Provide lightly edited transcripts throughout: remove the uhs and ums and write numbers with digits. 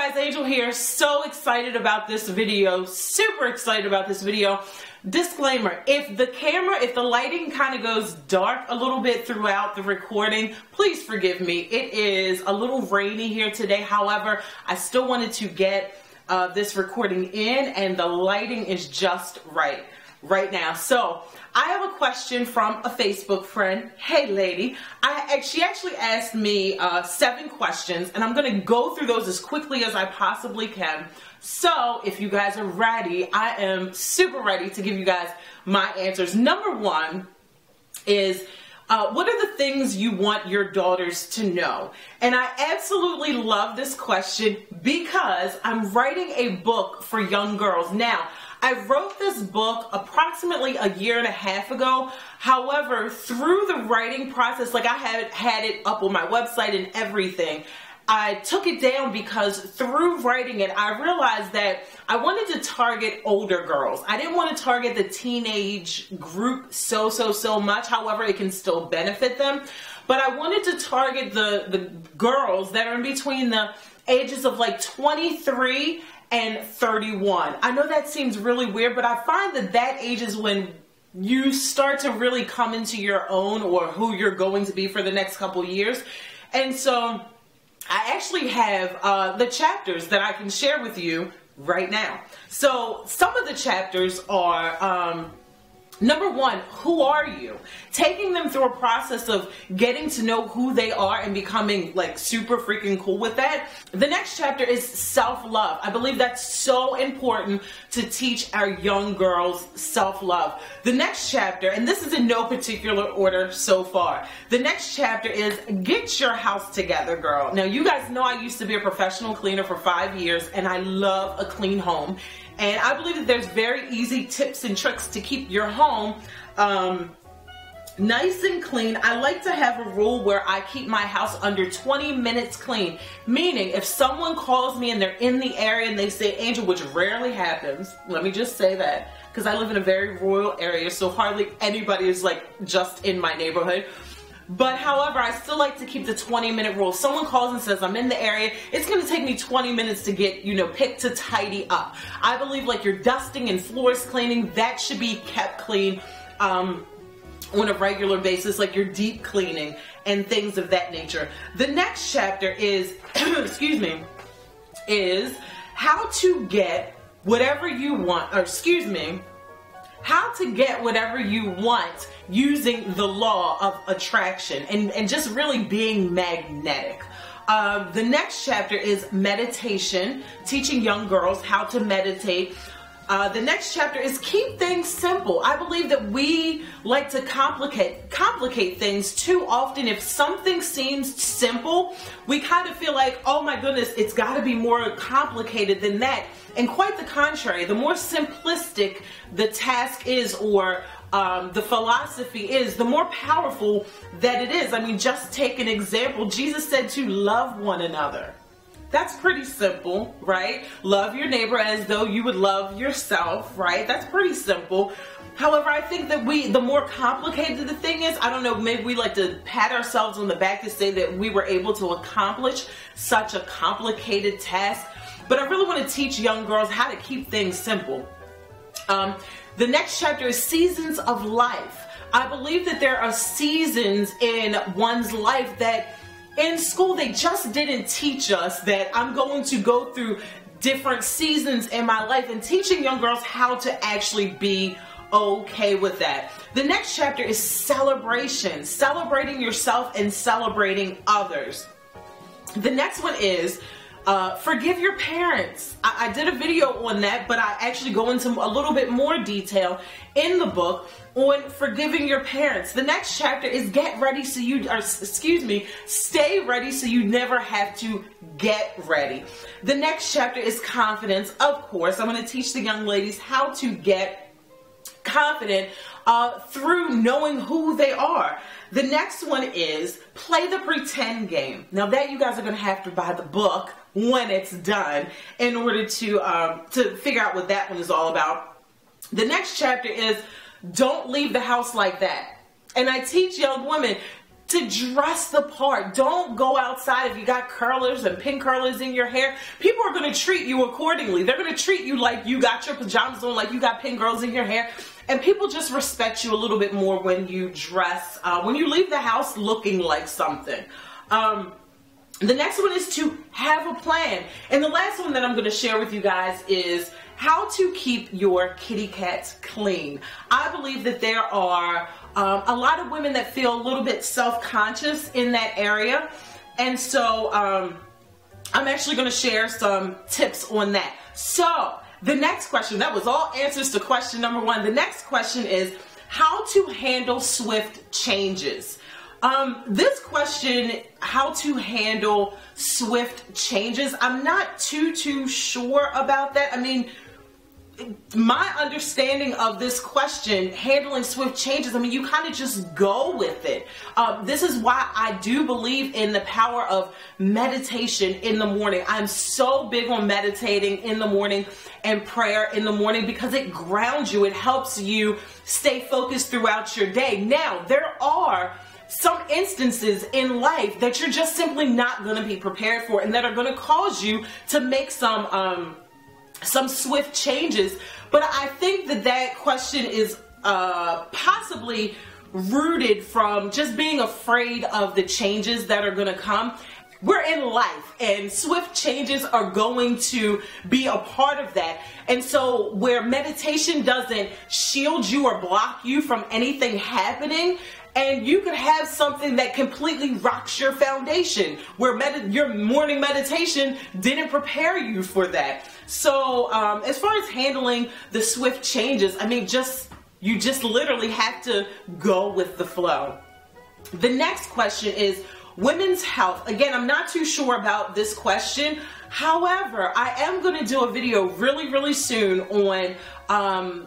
guys, Angel here. So excited about this video. Super excited about this video. Disclaimer, if the lighting kind of goes dark a little bit throughout the recording, please forgive me. It is a little rainy here today. However, I still wanted to get this recording in, and the lighting is just right now. So I have a question from a Facebook friend. Hey lady, she actually asked me 7 questions, and I'm going to go through those as quickly as I possibly can. So if you guys are ready, I am super ready to give you guys my answers. Number 1 is, what are the things you want your daughters to know? And I absolutely love this question because I'm writing a book for young girls. Now, I wrote this book approximately a year and a half ago. However, through the writing process, like I had it up on my website and everything, I took it down because through writing it, I realized that I wanted to target older girls. I didn't want to target the teenage group so much. However, it can still benefit them. But I wanted to target the girls that are in between the ages of like 23 and 31. I know that seems really weird, but I find that age is when you start to really come into your own, or who you're going to be for the next couple years. And so I actually have the chapters that I can share with you right now. So some of the chapters are, number 1, who are you? Taking them through a process of getting to know who they are and becoming like super freaking cool with that. The next chapter is self-love. I believe that's so important to teach our young girls self-love. The next chapter, and this is in no particular order so far, the next chapter is get your house together, girl. Now you guys know I used to be a professional cleaner for 5 years, and I love a clean home. And I believe that there's very easy tips and tricks to keep your home nice and clean. I like to have a rule where I keep my house under 20 minutes clean. Meaning, if someone calls me and they're in the area and they say, Angel, which rarely happens, let me just say that, because I live in a very rural area, so hardly anybody is like just in my neighborhood. But however, I still like to keep the 20-minute rule. If someone calls and says, I'm in the area, it's going to take me 20 minutes to get, picked to tidy up. I believe like your dusting and floors cleaning, that should be kept clean on a regular basis, like your deep cleaning and things of that nature. The next chapter is, excuse me, is how to get whatever you want, or excuse me, how to get whatever you want using the law of attraction and just really being magnetic. The next chapter is meditation, teaching young girls how to meditate. The next chapter is keep things simple. I believe that we like to complicate things too often. If something seems simple, we kind of feel like, oh my goodness, it's got to be more complicated than that. And quite the contrary, the more simplistic the task is, or the philosophy is, the more powerful that it is. I mean, just take an example. Jesus said to love one another. That's pretty simple, right? Love your neighbor as though you would love yourself, right? That's pretty simple. However, I think that the more complicated the thing is, I don't know, maybe we like to pat ourselves on the back to say that we were able to accomplish such a complicated task. But I really want to teach young girls how to keep things simple. The next chapter is seasons of life. I believe that there are seasons in one's life that in school they just didn't teach us, that I'm going to go through different seasons in my life, and teaching young girls how to actually be okay with that. The next chapter is celebration, celebrating yourself and celebrating others. The next one is forgive your parents. I did a video on that, but I actually go into a little bit more detail in the book on forgiving your parents. The next chapter is get ready so you, or excuse me, stay ready so you never have to get ready. The next chapter is confidence. Of course, I'm going to teach the young ladies how to get confident through knowing who they are. The next one is play the pretend game. Now that you guys are going to have to buy the book when it's done in order to figure out what that one is all about. The next chapter is don't leave the house like that. And I teach young women, to dress the part. Don't go outside if you got curlers and pin curlers in your hair. People are going to treat you accordingly. They're going to treat you like you got your pajamas on, like you got pin curls in your hair. And people just respect you a little bit more when you dress, when you leave the house looking like something. The next one is to have a plan. And the last one that I'm going to share with you guys is how to keep your kitty cats clean. I believe that there are a lot of women that feel a little bit self-conscious in that area. And so I'm actually going to share some tips on that. So the next question, that was all answers to question number 1. The next question is how to handle swift changes. This question, how to handle swift changes, I'm not too sure about that. I mean, my understanding of this question, handling swift changes, I mean, you kind of just go with it. This is why I do believe in the power of meditation in the morning. I'm so big on meditating in the morning and prayer in the morning because it grounds you. It helps you stay focused throughout your day. Now, there are some instances in life that you're just simply not going to be prepared for and that are going to cause you to make some swift changes. But I think that that question is possibly rooted from just being afraid of the changes that are going to come. We're in life and swift changes are going to be a part of that. And so where meditation doesn't shield you or block you from anything happening, and you could have something that completely rocks your foundation, where your morning meditation didn't prepare you for that. So as far as handling the swift changes, I mean, you just literally have to go with the flow. The next question is women's health. Again, I'm not too sure about this question. However, I am going to do a video really soon on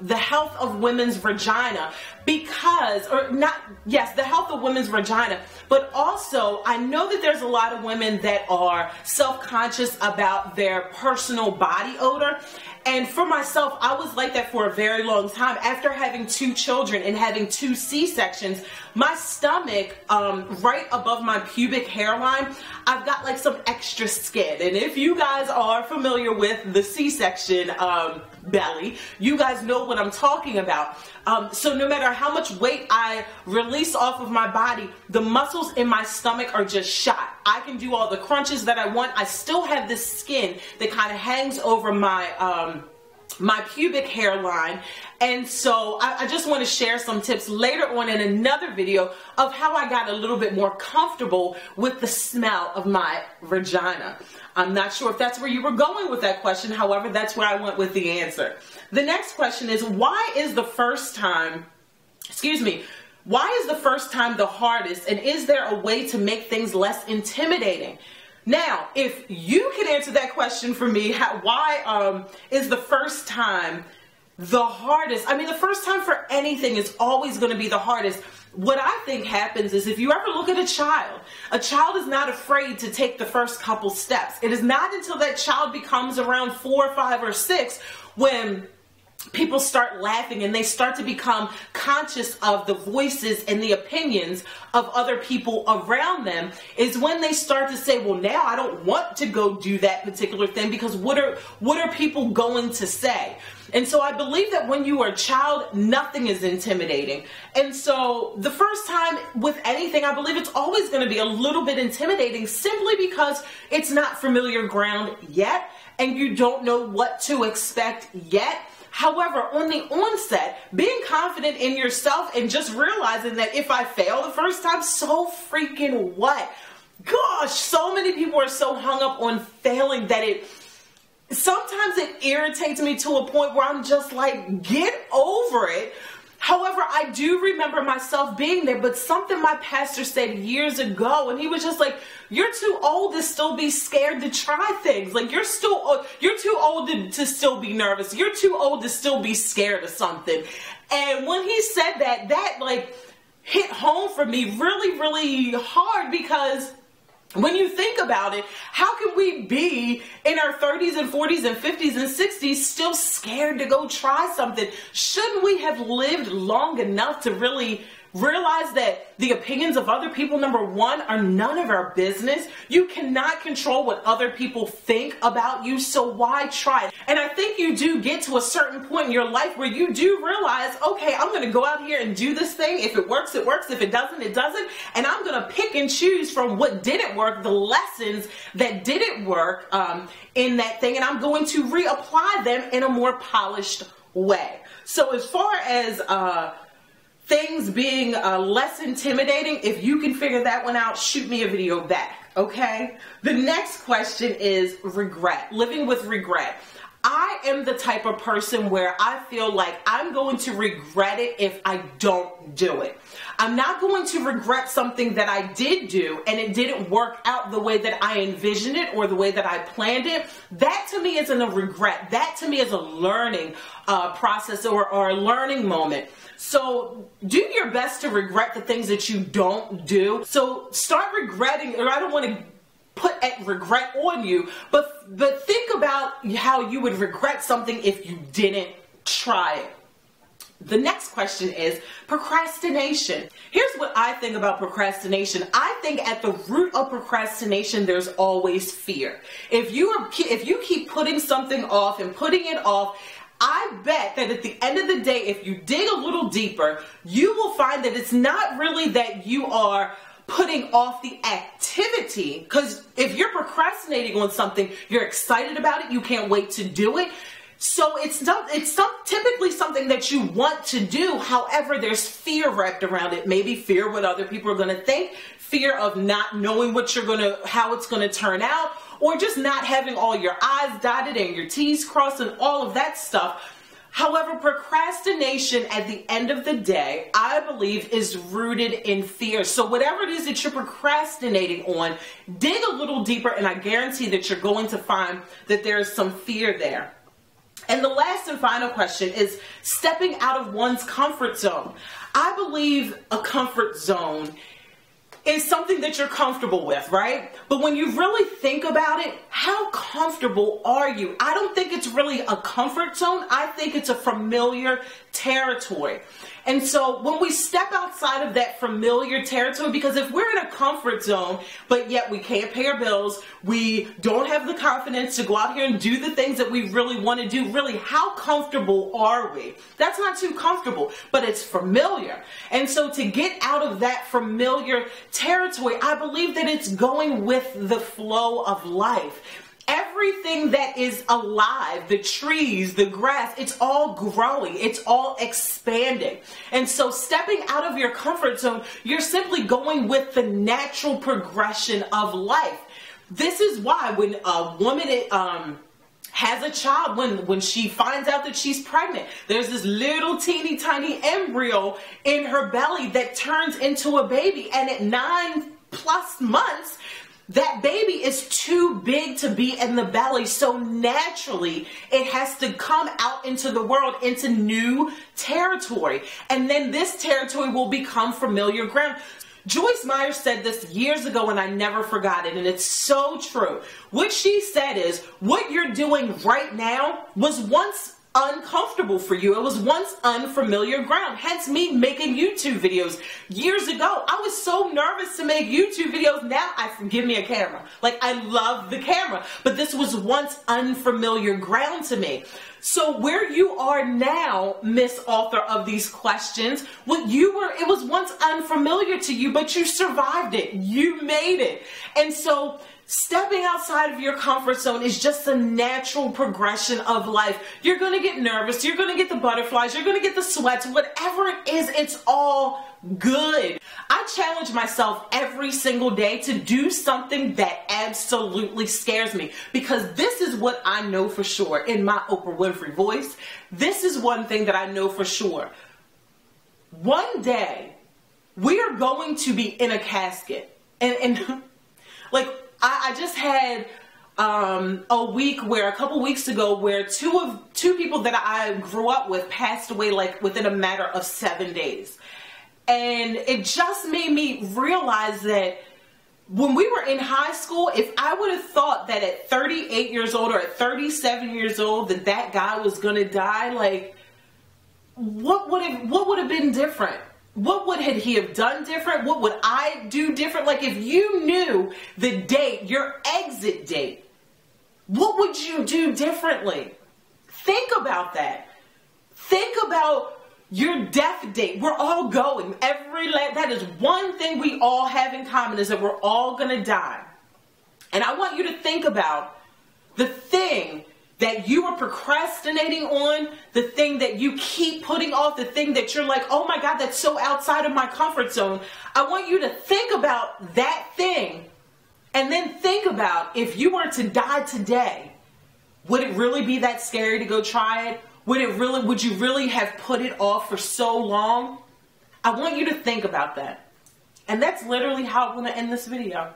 the health of women's vagina the health of women's vagina, but also I know that there's a lot of women that are self-conscious about their personal body odor. And for myself, I was like that for a very long time. After having 2 children and having 2 C-sections, my stomach, right above my pubic hairline, I've got like some extra skin. And if you guys are familiar with the C-section belly, you guys know what I'm talking about. So no matter how much weight I release off of my body, the muscles in my stomach are just shot. I can do all the crunches that I want. I still have this skin that kind of hangs over my my pubic hairline. And so I just want to share some tips later on in another video of how I got a little bit more comfortable with the smell of my vagina. I'm not sure if that's where you were going with that question. However, that's where I went with the answer. The next question is, why is the first time the hardest, and is there a way to make things less intimidating? Now, if you can answer that question for me, why is the first time the hardest? I mean, the first time for anything is always going to be the hardest. What I think happens is if you ever look at a child is not afraid to take the first couple steps. It is not until that child becomes around 4 or 5 or 6 when people start laughing and they start to become conscious of the voices and the opinions of other people around them, is when they start to say, well, now I don't want to go do that particular thing because what are people going to say? And so I believe that when you are a child, nothing is intimidating. And so the first time with anything, I believe it's always going to be a little bit intimidating simply because it's not familiar ground yet and you don't know what to expect yet. However, on the onset, being confident in yourself and just realizing that if I fail the first time, so freaking what? Gosh, so many people are so hung up on failing that sometimes it irritates me to a point where I'm just like, get over it. However, I do remember myself being there, but something my pastor said years ago, and he was just like, you're too old to still be scared to try things. Like, you're too old to still be nervous. You're too old to still be scared of something. And when he said that, that like hit home for me really hard, because when you think about it, how can we be in our 30s and 40s and 50s and 60s still scared to go try something? Shouldn't we have lived long enough to really Realize that the opinions of other people, number one, are none of our business. You cannot control what other people think about you, so why try? And I think you do get to a certain point in your life where you do realize, okay, I'm going to go out here and do this thing. If it works, it works. If it doesn't, it doesn't. And I'm going to pick and choose from what didn't work, the lessons that didn't work in that thing, and I'm going to reapply them in a more polished way. So as far as things being less intimidating, if you can figure that one out, shoot me a video back, okay? The next question is regret, living with regret. I am the type of person where I feel like I'm going to regret it if I don't do it. I'm not going to regret something that I did do and it didn't work out the way that I envisioned it or the way that I planned it. That to me isn't a regret. That to me is a learning process or a learning moment. So do your best to regret the things that you don't do. So start regretting, or I don't want to put regret on you, but think about how you would regret something if you didn't try it. The next question is procrastination. Here's what I think about procrastination. I think at the root of procrastination, there's always fear. If you keep putting something off and putting it off, I bet that at the end of the day, if you dig a little deeper, you will find that it's not really that you are putting off the activity, because if you're procrastinating on something, you're excited about it, you can't wait to do it. So it's typically something that you want to do. However, there's fear wrapped around it. Maybe fear what other people are going to think, fear of not knowing how it's going to turn out, or just not having all your I's dotted and your T's crossed and all of that stuff. However, procrastination at the end of the day, I believe, is rooted in fear. So whatever it is that you're procrastinating on, dig a little deeper and I guarantee that you're going to find that there is some fear there. And the last and final question is stepping out of one's comfort zone. I believe a comfort zone is something that you're comfortable with, right? But when you really think about it, how comfortable are you? I don't think it's really a comfort zone. I think it's a familiar territory. And so when we step outside of that familiar territory, because if we're in a comfort zone, but yet we can't pay our bills, we don't have the confidence to go out here and do the things that we really want to do, really, how comfortable are we? That's not too comfortable, but it's familiar. And so to get out of that familiar territory, I believe that it's going with the flow of life. Everything that is alive, the trees, the grass, it's all growing, it's all expanding. And so stepping out of your comfort zone, you're simply going with the natural progression of life. This is why when a woman has a child, when she finds out that she's pregnant, there's this little teeny tiny embryo in her belly that turns into a baby, and at 9+ months, that baby is too big to be in the belly, so naturally it has to come out into the world, into new territory, and then this territory will become familiar ground. Joyce Meyer said this years ago and I never forgot it, and it's so true. What she said is, what you're doing right now was once uncomfortable for you. It was once unfamiliar ground. Hence me making YouTube videos years ago. I was so nervous to make YouTube videos. Now give me a camera. Like, I love the camera, but this was once unfamiliar ground to me. So where you are now, Miss Author of these questions, it was once unfamiliar to you, but you survived it. You made it. And so stepping outside of your comfort zone is just a natural progression of life. You're going to get nervous. You're going to get the butterflies. You're going to get the sweats. Whatever it is, it's all good. I challenge myself every single day to do something that absolutely scares me, because this is what I know for sure in my Oprah Winfrey voice. This is one thing that I know for sure. One day, we are going to be in a casket. And like, I just had a couple weeks ago where two people that I grew up with passed away like within a matter of 7 days. And it just made me realize that when we were in high school, if I would have thought that at 38 years old or at 37 years old that guy was going to die, like, what would have been different? What would he have done different? What would I do different? Like, if you knew the date, your exit date, what would you do differently? Think about that. Think about your death date. We're all going. That is one thing we all have in common, is that we're all going to die. And I want you to think about the thing that you are procrastinating on, the thing that you keep putting off, the thing that you're like, oh my God, that's so outside of my comfort zone. I want you to think about that thing, and then think about, if you were to die today, would it really be that scary to go try it? Would you really have put it off for so long? I want you to think about that. And that's literally how I'm going to end this video.